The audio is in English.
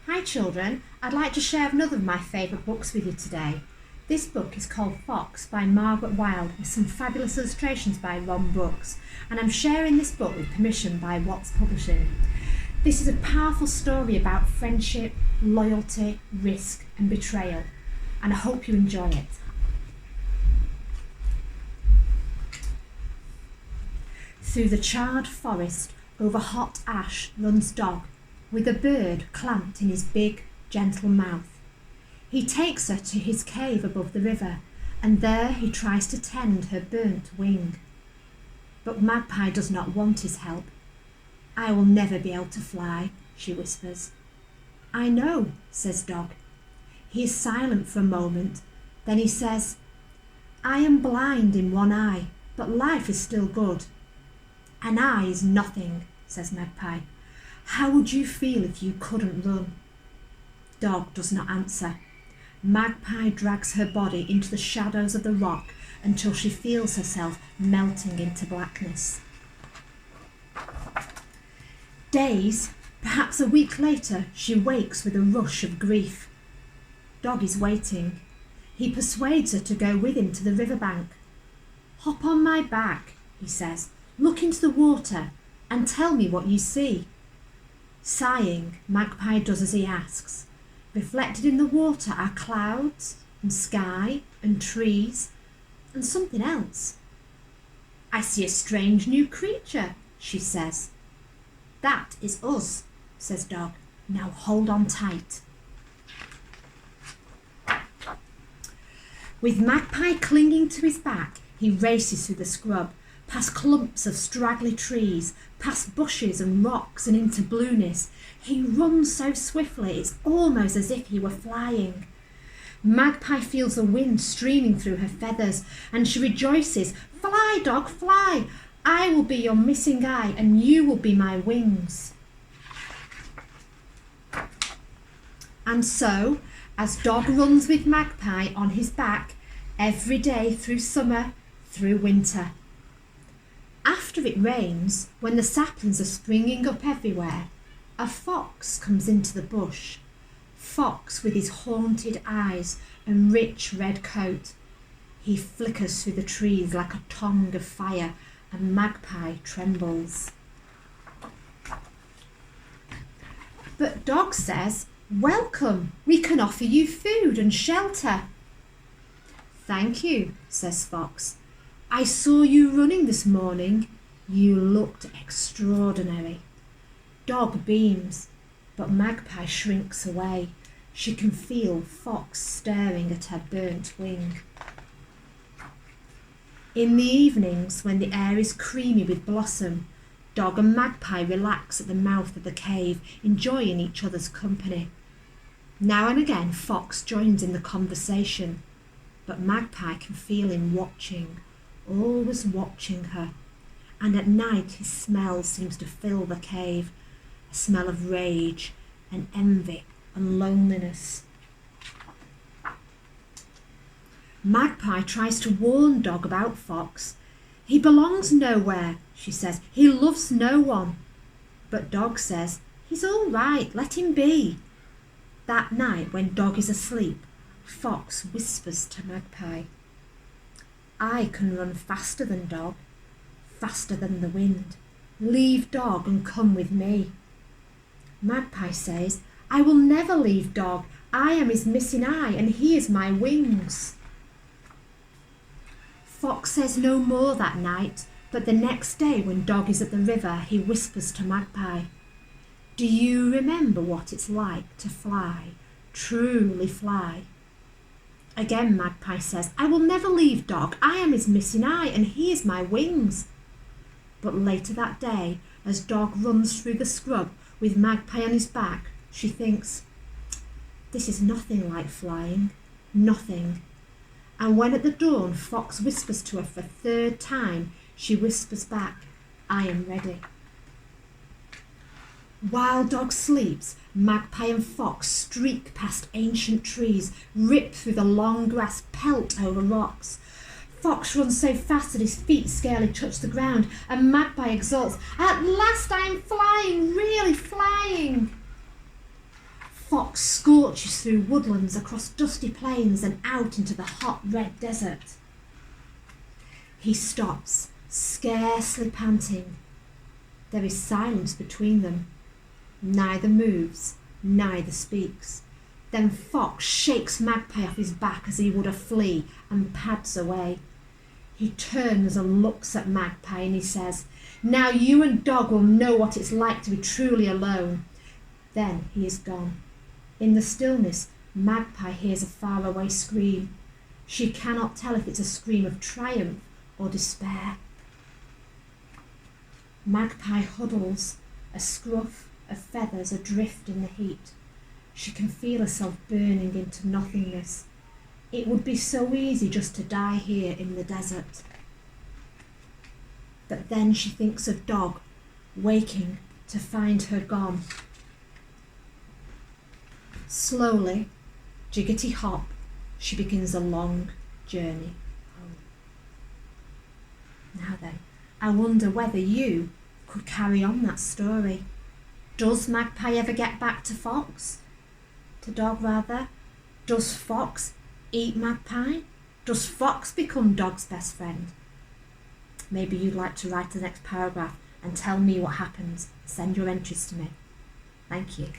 Hi children, I'd like to share another of my favourite books with you today. This book is called Fox by Margaret Wilde with some fabulous illustrations by Ron Brooks, and I'm sharing this book with permission by Watts Publishing. This is a powerful story about friendship, loyalty, risk and betrayal, and I hope you enjoy it. Through the charred forest, over hot ash, runs Dog, with a bird clamped in his big, gentle mouth. He takes her to his cave above the river, and there he tries to tend her burnt wing. But Magpie does not want his help. "I will never be able to fly," she whispers. "I know," says Dog. He is silent for a moment, then he says, "I am blind in one eye, but life is still good." "An eye is nothing," says Magpie. "How would you feel if you couldn't run?" Dog does not answer. Magpie drags her body into the shadows of the rock until she feels herself melting into blackness. Days, perhaps a week later, she wakes with a rush of grief. Dog is waiting. He persuades her to go with him to the riverbank. "Hop on my back," he says. "Look into the water and tell me what you see." Sighing, Magpie does as he asks. Reflected in the water are clouds and sky and trees and something else. "I see a strange new creature," she says. "That is us," says Dog. "Now hold on tight." With Magpie clinging to his back, he races through the scrub, past clumps of straggly trees, past bushes and rocks and into blueness. He runs so swiftly it's almost as if he were flying. Magpie feels the wind streaming through her feathers and she rejoices. "Fly, Dog, fly! I will be your missing eye and you will be my wings." And so, as Dog runs with Magpie on his back, every day through summer, through winter. After it rains, when the saplings are springing up everywhere, a fox comes into the bush. Fox with his haunted eyes and rich red coat. He flickers through the trees like a tongue of fire, and Magpie trembles. But Dog says, "Welcome, we can offer you food and shelter." "Thank you," says Fox. "I saw you running this morning. You looked extraordinary." Dog beams, but Magpie shrinks away. She can feel Fox staring at her burnt wing. In the evenings, when the air is creamy with blossom, Dog and Magpie relax at the mouth of the cave, enjoying each other's company. Now and again, Fox joins in the conversation, but Magpie can feel him watching, always watching her, and at night his smell seems to fill the cave, a smell of rage and envy and loneliness. Magpie tries to warn Dog about Fox. "He belongs nowhere," she says. "He loves no one." But Dog says, "He's all right, let him be." That night, when Dog is asleep, Fox whispers to Magpie, "I can run faster than Dog, faster than the wind. Leave Dog and come with me." Magpie says, "I will never leave Dog. I am his missing eye and he is my wings." Fox says no more that night, but the next day when Dog is at the river, he whispers to Magpie, "Do you remember what it's like to fly, truly fly?" Again Magpie says, "I will never leave Dog. I am his missing eye and he is my wings." But later that day, as Dog runs through the scrub with Magpie on his back, she thinks, "This is nothing like flying, nothing." And when at the dawn Fox whispers to her for a third time, she whispers back, "I am ready." While Dog sleeps, Magpie and Fox streak past ancient trees, rip through the long grass, pelt over rocks. Fox runs so fast that his feet scarcely touch the ground, and Magpie exults, "At last I am flying, really flying!" scorches through woodlands, across dusty plains and out into the hot red desert. He stops, scarcely panting. There is silence between them. Neither moves, neither speaks. Then Fox shakes Magpie off his back as he would a flea and pads away. He turns and looks at Magpie and he says, "Now you and Dog will know what it's like to be truly alone." Then he is gone. In the stillness, Magpie hears a faraway scream. She cannot tell if it's a scream of triumph or despair. Magpie huddles, a scruff of feathers adrift in the heat. She can feel herself burning into nothingness. It would be so easy just to die here in the desert. But then she thinks of Dog, waking to find her gone. Slowly, jiggity hop, she begins a long journey home. Now then, I wonder whether you could carry on that story. Does Magpie ever get back to Fox? To Dog, rather? Does Fox eat Magpie? Does Fox become Dog's best friend? Maybe you'd like to write the next paragraph and tell me what happens. Send your entries to me. Thank you.